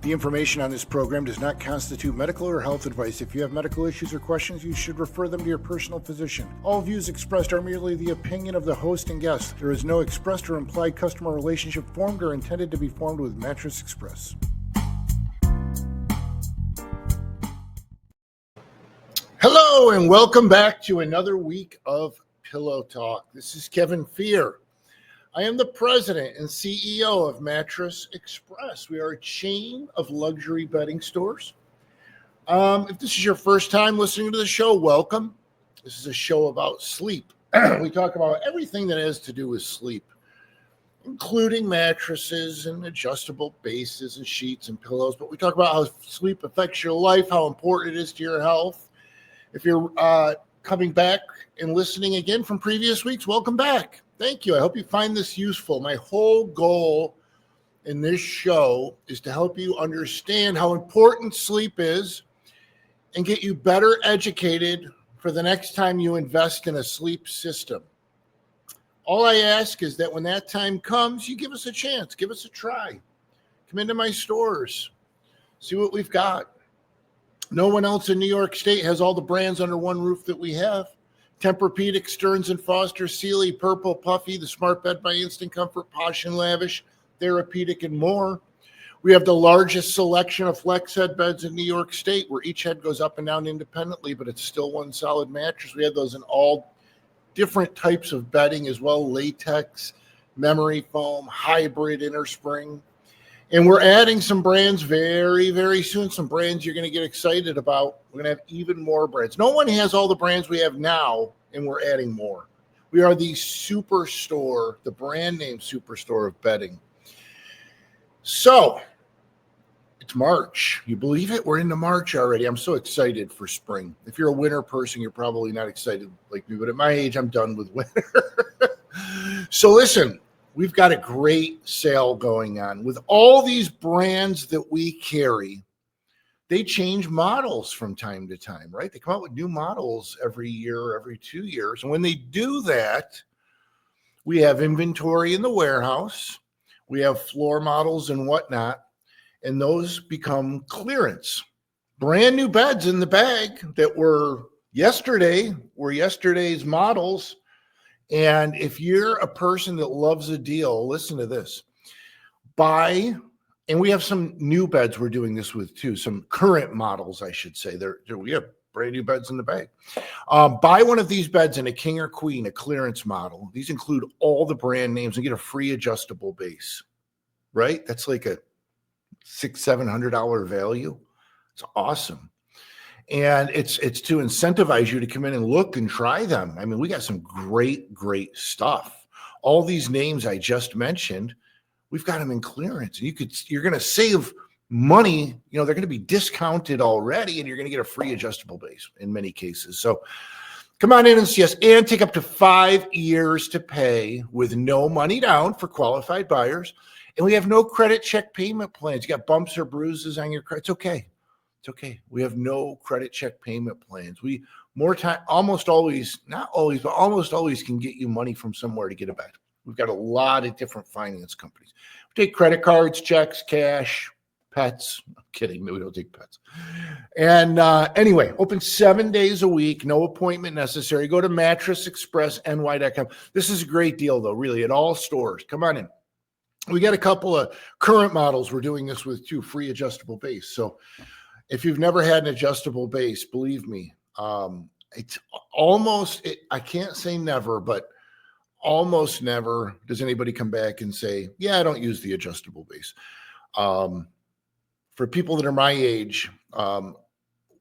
The information on this program does not constitute medical or health advice. If you have medical issues or questions, you should refer them to your personal physician. All views expressed are merely the opinion of the host and guest. There is no expressed or implied customer relationship formed or intended to be formed with Mattress Express. Hello and welcome back to another week of Pillow Talk. This is Kevin Fear. I am the president and CEO of Mattress Express. We are a chain of luxury bedding stores. If this is your first time listening to the show, welcome. This is a show about sleep. We talk about everything that has to do with sleep, including mattresses and adjustable bases and sheets and pillows. But we talk about how sleep affects your life, how important it is to your health. If you're coming back and listening again from previous weeks, welcome back. Thank you. I hope you find this useful. My whole goal in this show is to help you understand how important sleep is and get you better educated for the next time you invest in a sleep system. All I ask is that when that time comes, you give us a chance, give us a try. Come into my stores, see what we've got. No one else in New York State has all the brands under one roof that we have. Tempur-Pedic, Stearns & Foster, Sealy, Purple, Puffy, the Smart Bed by Instant Comfort, Posh and Lavish, Therapeutic, and more. We have the largest selection of flex head beds in New York State, where each head goes up and down independently, but it's still one solid mattress. We have those in all different types of bedding as well, latex, memory foam, hybrid inner spring. And we're adding some brands very, very soon, some brands you're going to get excited about. We're going to have even more brands. No one has all the brands we have now, and we're adding more. We are the superstore, the brand name superstore of bedding. So, it's March. You believe it? We're into March already. I'm so excited for spring. If you're a winter person, you're probably not excited like me, but at my age, I'm done with winter. So listen. We've got a great sale going on. With all these brands that we carry, they change models from time to time, right? They come out with new models every year, every 2 years. And when they do that, we have inventory in the warehouse. We have floor models and whatnot, and those become clearance. Brand new beds in the bag that were yesterday's models. And if you're a person that loves a deal, listen to this. Buy, and we have some new beds we're doing this with too, some current models, I should say. We have brand new beds in the bag. Buy one of these beds in a king or queen, a clearance model. These include all the brand names and get a free adjustable base, right? That's like a $600-700 value. It's awesome. And it's to incentivize you to come in and look and try them. I mean, we got some great stuff. All these names I just mentioned, we've got them in clearance. And you're going to save money. You know, they're going to be discounted already, and you're going to get a free adjustable base in many cases. So come on in and see us, and take up to 5 years to pay with no money down for qualified buyers. And we have no credit check payment plans. You got bumps or bruises on your credit. It's okay. It's okay. We have no credit check payment plans. We almost always can get you money from somewhere to get a bed. We've got a lot of different finance companies. We take credit cards, checks, cash, pets. I'm kidding. We don't take pets. And anyway, open 7 days a week. No appointment necessary. Go to mattressexpressny.com. This is a great deal, though, really, at all stores. Come on in. We got a couple of current models we're doing this with, too, free adjustable base. So if you've never had an adjustable base, believe me, it's I can't say never, but almost never does anybody come back and say, yeah, I don't use the adjustable base. For people that are my age,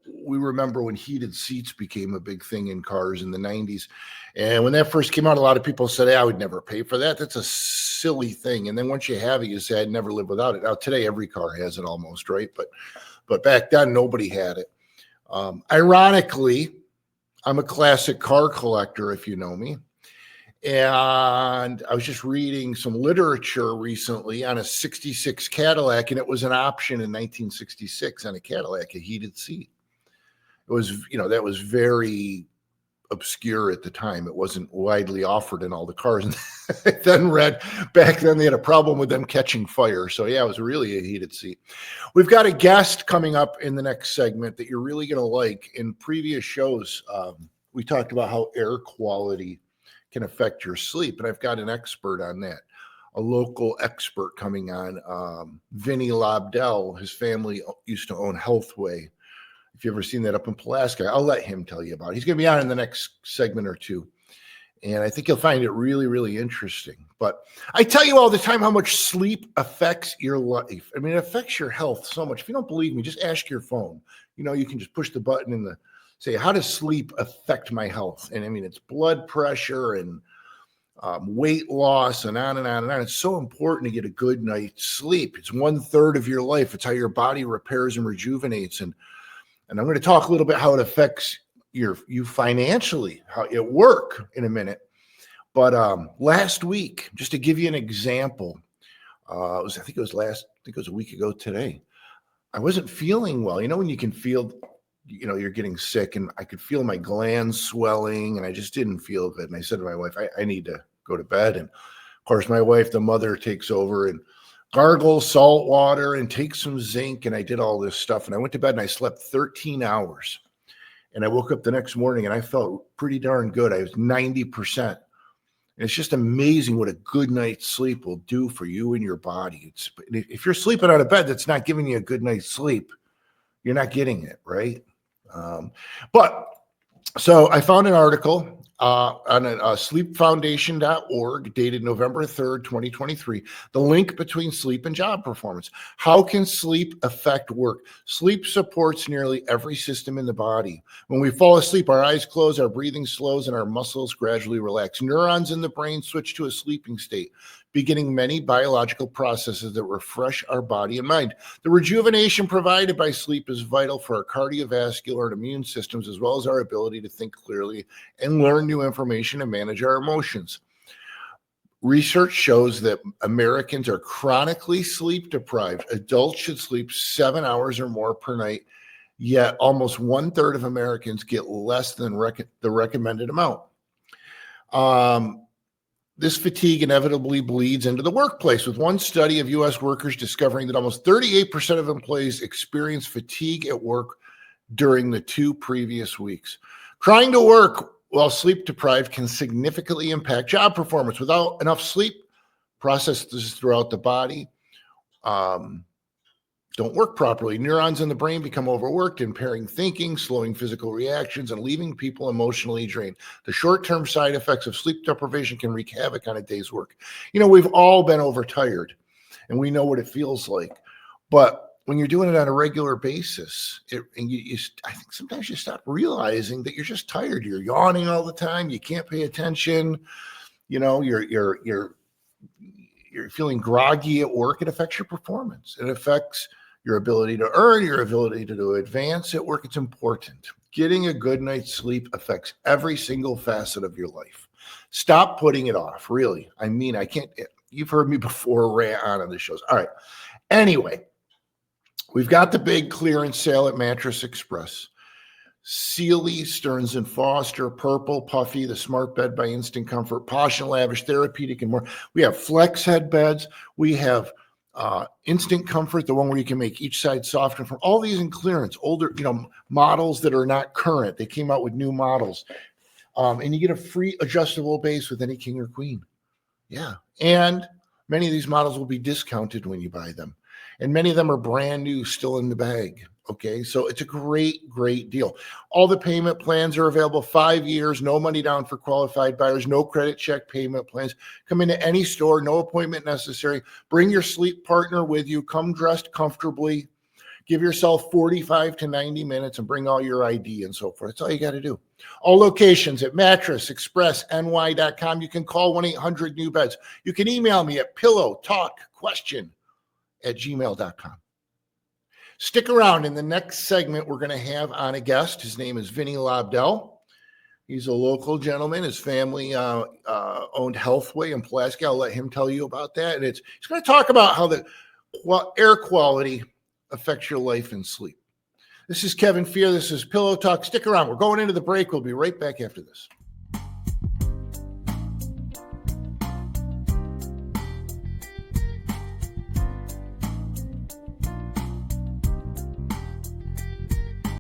we remember when heated seats became a big thing in cars in the 90s. And when that first came out, a lot of people said, hey, I would never pay for that. That's a silly thing. And then once you have it, you say, I'd never live without it. Now, today, every car has it almost, right? But back then, nobody had it. Ironically, I'm a classic car collector, if you know me. And I was just reading some literature recently on a 66 Cadillac, and it was an option in 1966 on a Cadillac, a heated seat. It was, that was very obscure at the time. It wasn't widely offered in all the cars. And I then read back then they had a problem with them catching fire. So yeah, it was really a heated seat. We've got a guest coming up in the next segment that you're really going to like. In previous shows, we talked about how air quality can affect your sleep. And I've got an expert on that, a local expert coming on, Vinny Lobdell. His family used to own Healthway. If you've ever seen that up in Pulaski, I'll let him tell you about it. He's going to be on in the next segment or two. And I think you'll find it really, really interesting. But I tell you all the time how much sleep affects your life. I mean, it affects your health so much. If you don't believe me, just ask your phone. You know, you can just push the button and say, how does sleep affect my health? And I mean, it's blood pressure and weight loss and on and on and on. It's so important to get a good night's sleep. It's 1/3 of your life. It's how your body repairs and rejuvenates. And I'm going to talk a little bit how it affects you financially, how it work in a minute. But last week, just to give you an example, I think it was a week ago today. I wasn't feeling well. You know, when you can feel, you know, you're getting sick, and I could feel my glands swelling, and I just didn't feel good. And I said to my wife, I need to go to bed. And of course, my wife, the mother, takes over and gargle salt water and take some zinc. And I did all this stuff. And I went to bed and I slept 13 hours. And I woke up the next morning and I felt pretty darn good. I was 90%. And it's just amazing what a good night's sleep will do for you and your body. If you're sleeping on a bed that's not giving you a good night's sleep, you're not getting it, right? So I found an article on sleepfoundation.org dated November 3rd, 2023, the link between sleep and job performance. How can sleep affect work? Sleep supports nearly every system in the body. When we fall asleep, our eyes close, our breathing slows, and our muscles gradually relax. Neurons in the brain switch to a sleeping state, beginning many biological processes that refresh our body and mind. The rejuvenation provided by sleep is vital for our cardiovascular and immune systems, as well as our ability to think clearly and learn new information and manage our emotions. Research shows that Americans are chronically sleep deprived. Adults should sleep 7 hours or more per night, yet almost 1/3 of Americans get less than the recommended amount. This fatigue inevitably bleeds into the workplace, with one study of U.S. workers discovering that almost 38% of employees experience fatigue at work during the 2 previous weeks. Trying to work while sleep deprived can significantly impact job performance. Without enough sleep, processes throughout the body don't work properly. Neurons in the brain become overworked, impairing thinking, slowing physical reactions, and leaving people emotionally drained. The short-term side effects of sleep deprivation can wreak havoc on a day's work. You know, we've all been overtired, and we know what it feels like. But when you're doing it on a regular basis, I think sometimes you stop realizing that you're just tired. You're yawning all the time. You can't pay attention. You know, you're feeling groggy at work. It affects your performance. It affects your ability to earn, your ability to advance at work. It's important. Getting a good night's sleep affects every single facet of your life. Stop putting it off, really. I mean, you've heard me before rant on the shows. All right. Anyway, we've got the big clearance sale at Mattress Express. Sealy, Stearns & Foster, Purple, Puffy, the Smart Bed by Instant Comfort, Posh and Lavish, Therapeutic, and more. We have flex head beds. We have Instant Comfort, the one where you can make each side softer. From all these in clearance, older, models that are not current. They came out with new models. And you get a free adjustable base with any king or queen. Yeah. And many of these models will be discounted when you buy them. And many of them are brand new, still in the bag. Okay, so it's a great, great deal. All the payment plans are available, 5 years, no money down for qualified buyers, no credit check payment plans. Come into any store, no appointment necessary. Bring your sleep partner with you. Come dressed comfortably. Give yourself 45 to 90 minutes and bring all your ID and so forth. That's all you got to do. All locations at mattressexpressny.com. You can call 1-800-NEW-BEDS. You can email me at pillowtalkquestion@gmail.com. Stick around. In the next segment, we're going to have on a guest. His name is Vinny Lobdell. He's a local gentleman. His family owned Healthway in Pulaski. I'll let him tell you about that. And he's going to talk about how the air quality affects your life and sleep. This is Kevin Fear. This is Pillow Talk. Stick around. We're going into the break. We'll be right back after this.